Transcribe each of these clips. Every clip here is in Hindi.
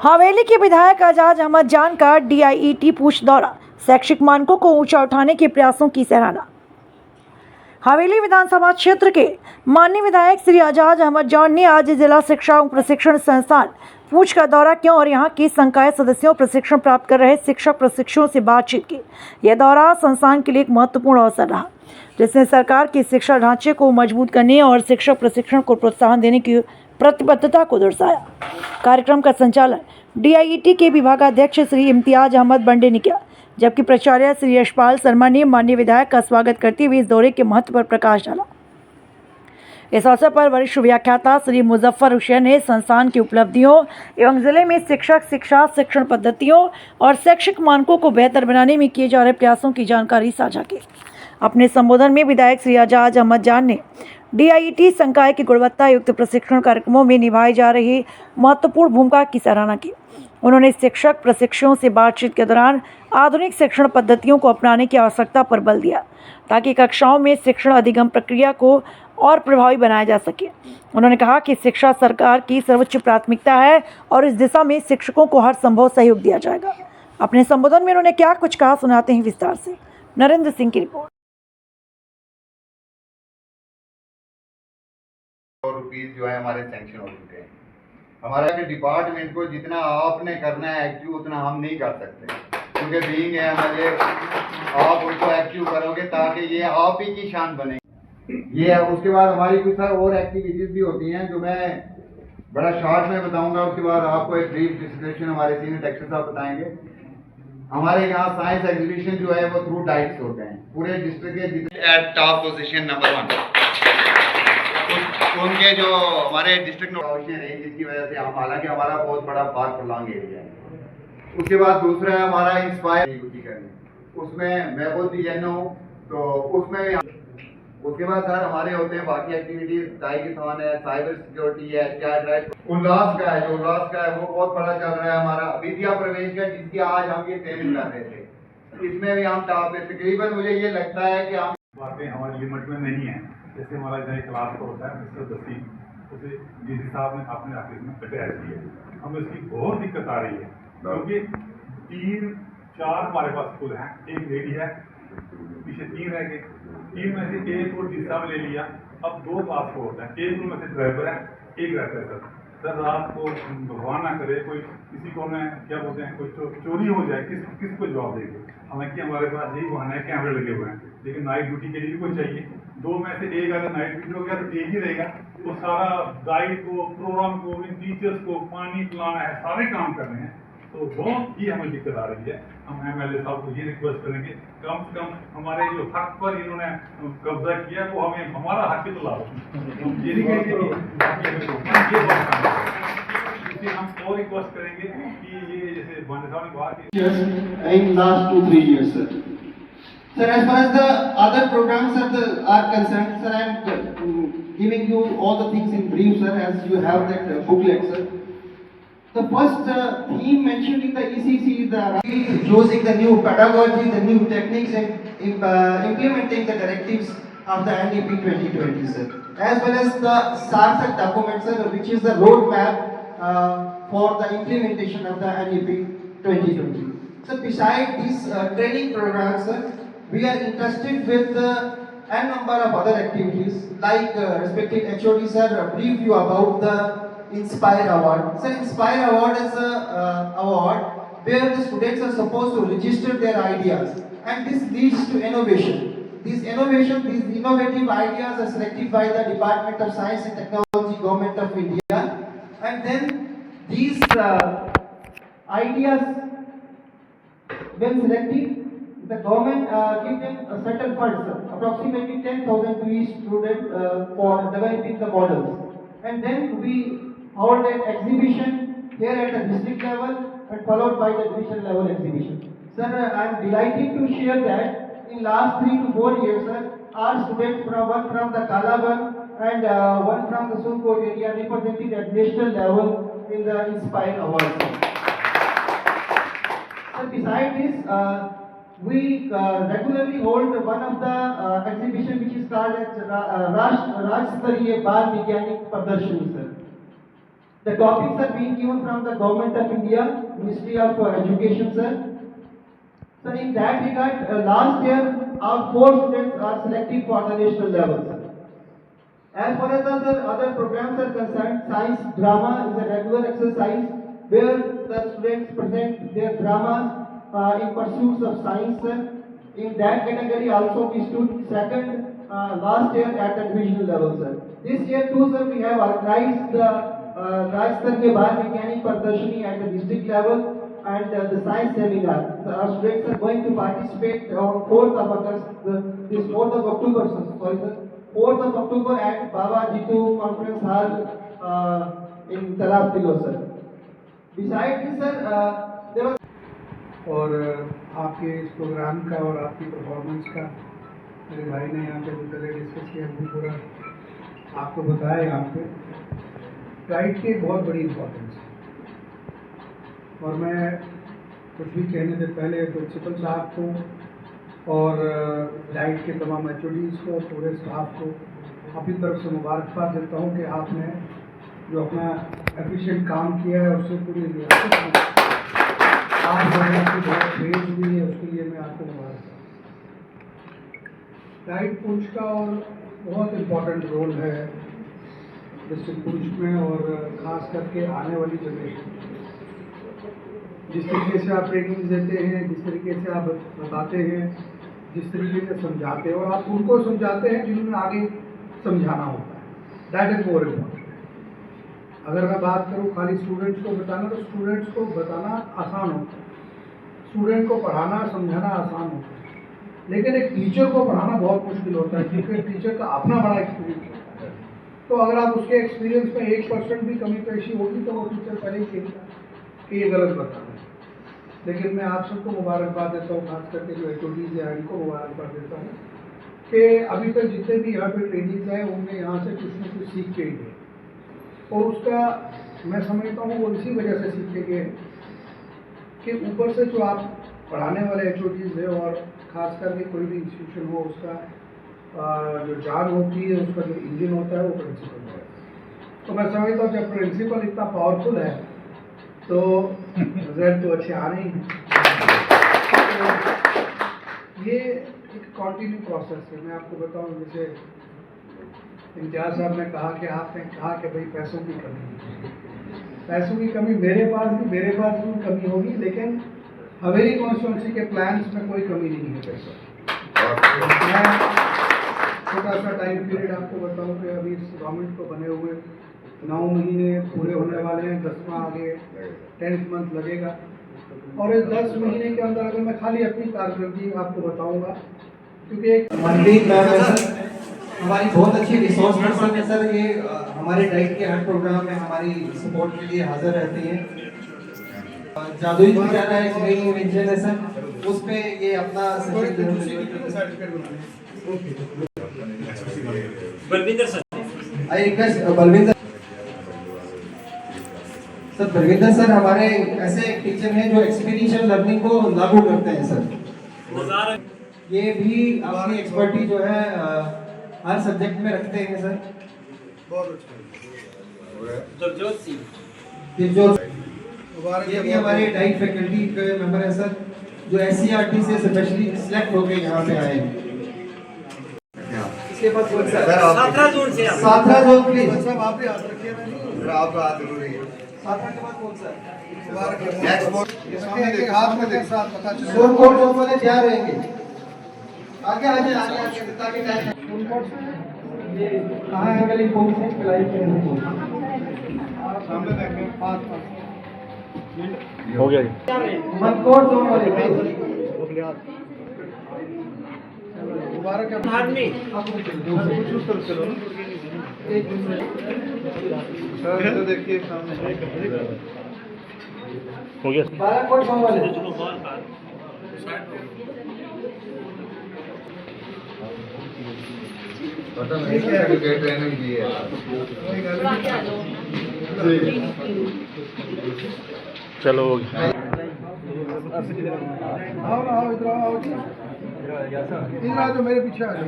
हवेली के विधायक आजाद अहमद जान का डीआईईटी पूछ दौरा, शैक्षिक मानकों को ऊंचा उठाने के प्रयासों की सराहना। हवेली विधानसभा क्षेत्र के माननीय विधायक श्री आजाद अहमद जान ने आज जिला शिक्षा एवं प्रशिक्षण संस्थान पूछ का दौरा किया और यहां के संकाय सदस्यों प्रशिक्षण प्राप्त कर रहे शिक्षक प्रशिक्षुओं से बातचीत की। यह दौरा संस्थान के लिए एक महत्वपूर्ण अवसर रहा, जिसने सरकार के शिक्षा ढांचे को मजबूत करने और शिक्षक प्रशिक्षण को प्रोत्साहन देने की प्रतिबद्धता को दर्शाया। कार्यक्रम का संचालन डीआईईटी के विभागाध्यक्ष श्री इम्तियाज अहमद बंडे ने किया, जबकि प्राचार्य श्री यशपाल शर्मा ने माननीय विधायक का स्वागत करते हुए इस दौरे के महत्व पर प्रकाश डाला। इस अवसर पर वरिष्ठ व्याख्याता श्री मुजफ्फर हुसैन ने संस्थान की उपलब्धियों एवं जिले में शिक्षा, शिक्षण पद्धतियों और शैक्षिक मानकों को बेहतर बनाने में किए जा रहे प्रयासों की जानकारी साझा की। अपने संबोधन में विधायक श्री आजाद अहमद जान ने डीआईईटी संकाय की गुणवत्ता युक्त प्रशिक्षण कार्यक्रमों में निभाई जा रही महत्वपूर्ण भूमिका की सराहना की। उन्होंने शिक्षक प्रशिक्षुओं से बातचीत के दौरान आधुनिक शिक्षण पद्धतियों को अपनाने की आवश्यकता पर बल दिया, ताकि कक्षाओं में शिक्षण अधिगम प्रक्रिया को और प्रभावी बनाया जा सके। उन्होंने कहा कि शिक्षा सरकार की सर्वोच्च प्राथमिकता है और इस दिशा में शिक्षकों को हर संभव सहयोग दिया जाएगा। अपने संबोधन में उन्होंने क्या कुछ कहा, सुनाते हैं विस्तार से। नरेंद्र सिंह की रिपोर्ट। रुपीज जो है हमारे सैंक्शन हो चुके हैं। हमारे डिपार्टमेंट को जितना आपने करना है एक्टिव, उतना हम नहीं कर सकते, क्योंकि बीइंग है हमारे, आप उनको एक्टिव करोगे ताकि ये आप ही की शान बने। ये है। उसके बाद हमारी कुछ और एक्टिविटीज भी होती हैं जो मैं बड़ा शॉर्ट में बताऊंगा। उसके बाद आपको एक ब्रीफ डिस्क्रिप्शन हमारे सीनियर टेक्सटर साहब बताएंगे। हमारे यहाँ साइंस एग्जीबिशन जो है वो थ्रू डाइट्स होते हैं पूरे डिस्ट्रिक्ट के जितने एट टॉप पोजीशन नंबर 1 उनके जो हमारे डिस्ट्रिक्ट रही, जिसकी वजह से हम, हालांकि हमारा बहुत बड़ा फार फॉरलॉन्ग एरिया है। उसके बाद दूसरा है हमारा इंस्पायर करनी, उसमें मैं खुद डिजाइनर हूँ, तो उसमें उसके बाद सर हमारे होते हैं बाकी एक्टिविटीज, डाइकेथॉन है, साइबर सिक्योरिटी है, चैट राइट, उल्लास का है, जो उल्लास का है वो बहुत बड़ा चल रहा है हमारा। विद्या प्रवेश का, जिसकी आज हम ये ट्रेनिंग कर रहे थे, इसमें भी हम टॉप पे तकरीबन, मुझे ये लगता है कि हम बातें हमारी लिमिट में नहीं है। जैसे हमारा जो क्लास का होता है मिस्टर दसी, उसे डीसी साहब ने अपने ऑफिस में अटैच किया। हमें इसकी बहुत दिक्कत आ रही है, क्योंकि 3-4 हमारे पास स्कूल हैं, एक लेडी है, पीछे 3 रह गए। 3 में से एक और डीसी साहब ले लिया, अब 2 क्लास को होता है। एक रूम में से ड्राइवर है, एक रहता है सर रात को भगवान ना करे कोई किसी को में क्या बोलते हैं, कोई चोरी हो जाए, किसको जवाब देंगे। हालांकि हमारे पास यही बहाना है, कैमरे लगे हुए हैं, लेकिन नाइट ड्यूटी के लिए भी कोई चाहिए। 2 में से एक अगर नाइट ड्यूटी हो गया तो एक ही रहेगा, तो सारा गाइड को, प्रोग्राम को, इन टीचर्स को पानी पिलाना है, सारे काम करने हैं, तो बहुत ही हमें दिक्कत आ रही है। हम एमएलए साहब को ये रिक्वेस्ट करेंगे, कम से कम हमारे जो हक पर इन्होंने कब्जा किया वो हमें हमारा हक ही तो लाओ। ये नहीं कहेंगे हम और रिक्वेस्ट करेंगे कि ये जैसे बांडे साहब ने बात की in last 2-3 years, sir. Sir, as far as the other programs are concerned, sir, I am giving you all the things in brief, sir, as you have that booklet, sir. The first theme mentioned in the ECC is the using the new pedagogy, the new techniques, and implementing the directives of the NEP 2020, sir. As well as the SARSAC document, sir, which is the roadmap for the implementation of the NEP 2020. So beside these training programs, sir, we are interested with n number of other activities, like respected HOD sir brief you about the Inspire Award. So Inspire Award is a award where the students are supposed to register their ideas, and this leads to innovation. These innovative ideas are selected by the Department of Science and Technology, Government of India, and then these ideas, when selected, the government gives them a certain funds, approximately 10,000 to each student for developing the models, and then we hold an exhibition here at the district level and followed by the division level exhibition. Sir, I am delighted to share that in last 3 to 4 years, sir, our students one from the Kalaban and one from the Sunkot area represented at national level in the Inspire Award. So beside this, we regularly hold one of the exhibition which is called as Rashtriya Bal Vigyanik Pradarshani, sir. The topics are being given from the Government of India, Ministry of Education, sir. So in that regard, last year our 4 students are selected for the national level, sir. As far as the other programs are concerned, science drama is a regular exercise where the students present their dramas in pursuits of science, sir. In that category also we stood second last year at the divisional level, sir. This year too, sir, we have organized the Rajasthan Bal Vigyanik Pradarshini at the district level and the science seminar. So our students are going to participate on 4th of August, this 4th of October, sorry sir, 4th of October at Baba Jitu Conference Hall in Talab Tilo, sir. Besides this, sir, there was और आपके इस प्रोग्राम का और आपकी परफॉर्मेंस का मेरे भाई ने यहाँ पे पहले डिस्कस किया, भी पूरा आपको बताया यहाँ पे गाइड की बहुत बड़ी इम्पोर्टेंस है। और मैं कुछ भी कहने से पहले प्रिंसिपल साहब को और गाइड के तमाम एचओडीज़ को, पूरे स्टाफ को अपनी तरफ से मुबारकबाद देता हूँ कि आपने जो अपना एफिशिएंट काम किया है उससे पूरी रियासत आप की बहुत फेज हुई है, उसके लिए मैं आपको मुबारक। गाइड पुंछ का और बहुत इम्पोर्टेंट रोल है डिस्ट्रिक्ट पुंछ में, और ख़ास करके आने वाली जनरेशन। जिस तरीके से आप ट्रेनिंग देते हैं, जिस तरीके से आप बताते हैं, जिस तरीके से समझाते हैं, और आप उनको समझाते हैं जिन्होंने आगे समझाना होता है, दैट इज़ मोर इम्पोर्टेंट। अगर मैं बात करूँ खाली स्टूडेंट्स को बताना, तो स्टूडेंट्स को बताना आसान होता है, स्टूडेंट को पढ़ाना समझाना आसान होता है, लेकिन एक टीचर को पढ़ाना बहुत मुश्किल होता है, क्योंकि टीचर का अपना बड़ा एक्सपीरियंस होता है। तो अगर आप उसके एक्सपीरियंस में 1% भी कमी पेशी होगी तो वो टीचर पहले ही कहेगा कि ये गलत बताना है। लेकिन मैं आप सबको मुबारकबाद देता हूँ, खास करके जो एचओडीज़ हैं इनको मुबारकबाद देता हूँ कि अभी तक जितने भी यहाँ पे ट्रेनिंग्स हैं उनने यहाँ से कुछ न कुछ सीख के ही गए, और उसका मैं समझता हूँ वो इसी वजह से सीखे गए कि ऊपर से जो आप पढ़ाने वाले एचओडीज़ हैं, और ख़ास करके कोई भी इंस्टीट्यूशन हो उसका जो जान होती है, उसका जो इंजन होता है वो प्रिंसिपल है। तो मैं समझता हूँ जब प्रिंसिपल इतना पावरफुल है तो रिजल्ट तो अच्छे आने ही हैं। तो ये एक कॉन्टिन्यू प्रोसेस है। मैं आपको बताऊँ, जैसे इम्तियाज़ साहब ने कहा कि आपने कहा कि भाई पैसों की कमी मेरे पास भी कमी होगी, लेकिन हवेली कॉन्स्टिट्यूंसी के प्लान्स में कोई कमी नहीं है पैसा। मैं छोटा सा टाइम पीरियड आपको बताऊं कि अभी इस गवर्नमेंट को बने हुए 9 महीने पूरे होने वाले हैं, 10वां आगे 10th मंथ लगेगा, और इस 10 महीने के अंदर अगर मैं खाली अपनी कारकर्दगी आपको बताऊंगा, क्योंकि एक मनदीप मैम है सर, हमारी बहुत अच्छी रिसोर्स पर्सन है सर। ये हमारे डाइट के हर प्रोग्राम में हमारी सपोर्ट के लिए हाजिर रहती हैं। जादुई खजाना एक नई इन्वेंशन है सर, उस पे ये अपना Balwinder sir, Balwinder sir, Balwinder sir हमारे ऐसे एक टीचर हैं जो एक्सपीरियंशियल लर्निंग को लागू करते हैं सर। ये भी अपनी एक्सपर्टी जो है हर सब्जेक्ट में रखते हैं सर। जगजोत सिंह, ये भी हमारे डाइट फैकल्टी के मेंबर हैं सर, जो SCRT से स्पेशली सिलेक्ट होकर यहाँ पे आए हैं। इसके बाद कौन सा? 17 जून से 17 जोन प्लीज। सब आप ही हाथ रखिए ना जी। आपका हाथ जरूरी है। 17 के बाद कौन सा? एक हाथ में देख साथ पता चले। जोन कोड जोन वाले तैयार रहेंगे। आगे आगे ताकि टाइम कहाँ है वाली कौन से क्लाइंट है? सामने देखें, पास हो गया जी। मन कोड जोन वाले मुबारक है। आदमी सर देखिए सामने हो गया। 12 कोड जोन वाले पता नहीं क्या ट्रेनिंग दी है। चलो आओ ना, आओ इधर आओ जी। इधर आ जाओ, मेरे पीछे आ जाओ।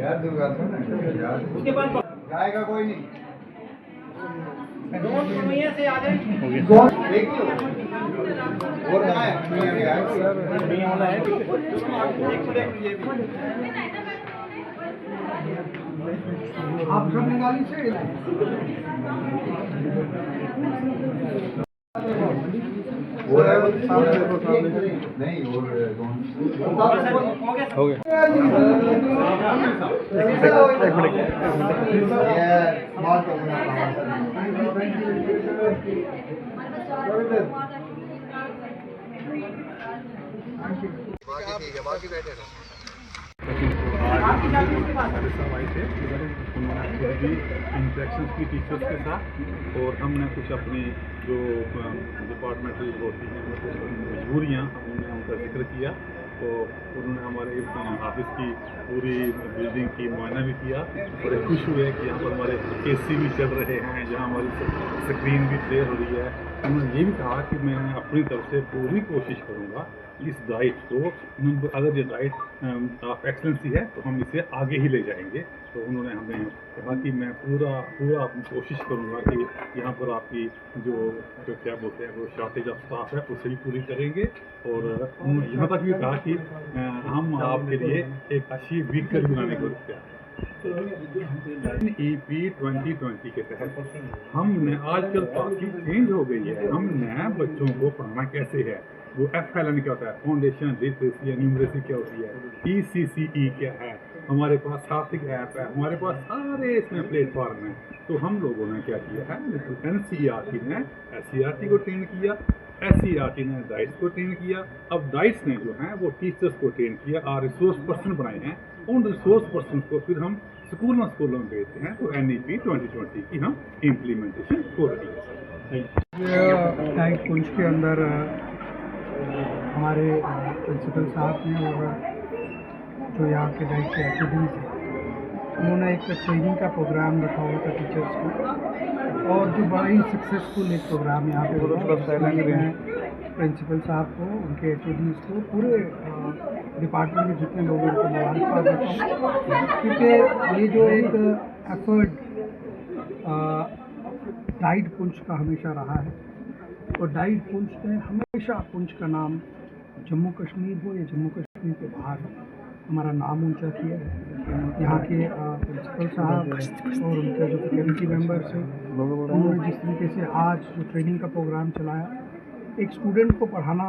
याद दूंगा था ना, याद उसके बाद जाएगा कोई नहीं। से आ जाए। देखिए और कहाँ है? नहीं होना है। आप सब निकाली से वो है नहीं और हो गया। ये स्मार्ट बाकी बैठे रहो। हमारे साहब आए थे, उन्होंने खुद भी इंटरेक्शन की टीचर्स के साथ, और हमने कुछ अपनी जो डिपार्टमेंटल होती हैं वो कुछ मजबूरियाँ हमने उनका जिक्र किया। तो उन्होंने हमारे ऑफिस की पूरी बिल्डिंग की मुआयना भी किया। बड़े खुश हुए कि यहाँ पर हमारे AC भी चल रहे हैं, जहाँ हमारी स्क्रीन भी क्लियर हो रही है। उन्होंने ये भी कहा कि मैं अपनी तरफ से पूरी कोशिश करूँगा इस डाइट को, अगर ये डाइट ऑफ एक्सलेंसी है तो हम इसे आगे ही ले जाएंगे। तो उन्होंने हमें कहा कि मैं पूरा अपनी कोशिश करूँगा कि यहाँ पर आपकी जो क्या बोलते हैं वो शॉर्टेज ऑफ स्टाफ है उसे भी पूरी करेंगे। और उन्होंने यहाँ तक भी कहा कि हम आपके लिए एक अच्छी वीक बनाने को तैयार हैं। EP 2020 के तहत हमने आजकल काफ़ी चेंज हो गई है। हमने बच्चों को पढ़ाना कैसे है, वो FLN क्या होता है, फाउंडेशन लिटरेसी या न्यूमरेसी क्या होती है, ECCE क्या है, हमारे पास सार्थक ऐप है, हमारे पास सारे इसमें प्लेटफॉर्म हैं। तो हम लोगों ने क्या किया है, NCERT ने SCERT को ट्रेन किया, SCERT ने डाइट्स को ट्रेन किया। अब डाइट्स ने जो है वो टीचर्स को ट्रेन किया और रिसोर्स पर्सन बनाए हैं। उन रिसोर्स पर्सन को फिर हम स्कूलों में भेजते हैं। तो NEP 2020 की हम इम्प्लीमेंटेशन हो रही है। डाइट कुंज के अंदर हमारे प्रिंसिपल साहब ने और जो यहाँ के डाइट के एक्टिविटीज़ हैं, उन्होंने एक ट्रेनिंग का प्रोग्राम रखा हुआ था टीचर्स को, और जो बड़ा ही सक्सेसफुल एक प्रोग्राम यहाँ पे हुआ। प्रिंसिपल साहब को, उनके HODs को, पूरे डिपार्टमेंट के जितने लोग हैं उनको मुबारकबाद देता हूँ, क्योंकि ये जो एक एफर्ट डाइट पुंछ का हमेशा रहा है। और डाइट पुंछ ने हमेशा पुंछ का नाम जम्मू कश्मीर हो या जम्मू कश्मीर के बाहर हमारा नाम ऊंचा किया है। यहाँ के प्रिंसिपल साहब और उनके जो फैकल्टी मेंबर्स हैं, उन्होंने जिस तरीके से आज जो ट्रेनिंग का प्रोग्राम चलाया, एक स्टूडेंट को पढ़ाना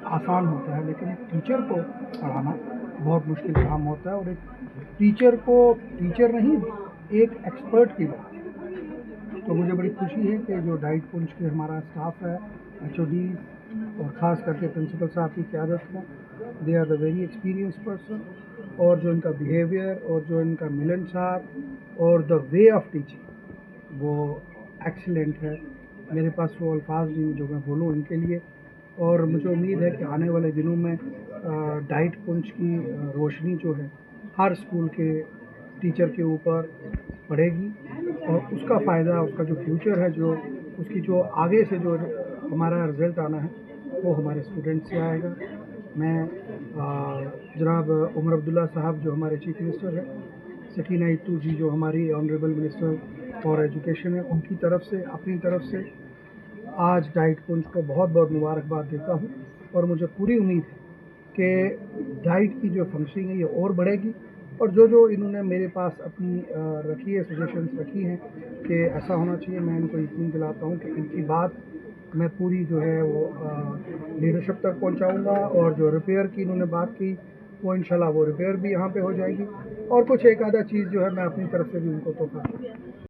आसान होता है, लेकिन एक टीचर को पढ़ाना बहुत मुश्किल काम होता है। और एक टीचर को टीचर नहीं, एक एक्सपर्ट की बात। तो मुझे बड़ी खुशी है कि जो डाइट पुंछ के हमारा स्टाफ है, HODs और ख़ास करके प्रिंसिपल साहब की क़यादत में, they are the very experience person, और जो इनका बिहेवियर और जो इनका मिलनसार और द वे ऑफ टीचिंग वो एक्सीलेंट है। मेरे पास वो अल्फाज नहीं जो मैं बोलूँ इनके लिए। और मुझे उम्मीद है कि आने वाले दिनों में डाइट पुंछ की रोशनी जो है हर स्कूल के टीचर के ऊपर पड़ेगी, और उसका फ़ायदा, उसका जो फ्यूचर है, जो उसकी जो आगे से जो हमारा रिज़ल्ट आना है वो हमारे स्टूडेंट से आएगा। मैं जनाब उमर अब्दुल्ला साहब जो हमारे चीफ मिनिस्टर हैं, सकीना इत्तू जी जो हमारी ऑनरेबल मिनिस्टर फॉर एजुकेशन है, उनकी तरफ से, अपनी तरफ से आज डाइट पुंछ को बहुत बहुत मुबारकबाद देता हूँ। और मुझे पूरी उम्मीद है कि डाइट की जो फंक्शनिंग है ये और बढ़ेगी। और जो इन्होंने मेरे पास अपनी रखी है, सजेशंस रखी हैं कि ऐसा होना चाहिए, मैं इनको यकीन दिलाता हूँ कि इनकी बात मैं पूरी जो है वो लीडरशिप तक पहुँचाऊँगा। और जो रिपेयर की इन्होंने बात की वो इंशाल्लाह वो रिपेयर भी यहाँ पे हो जाएगी। और कुछ एक आधा चीज़ जो है मैं अपनी तरफ से भी उनको तोहफा दूँगा।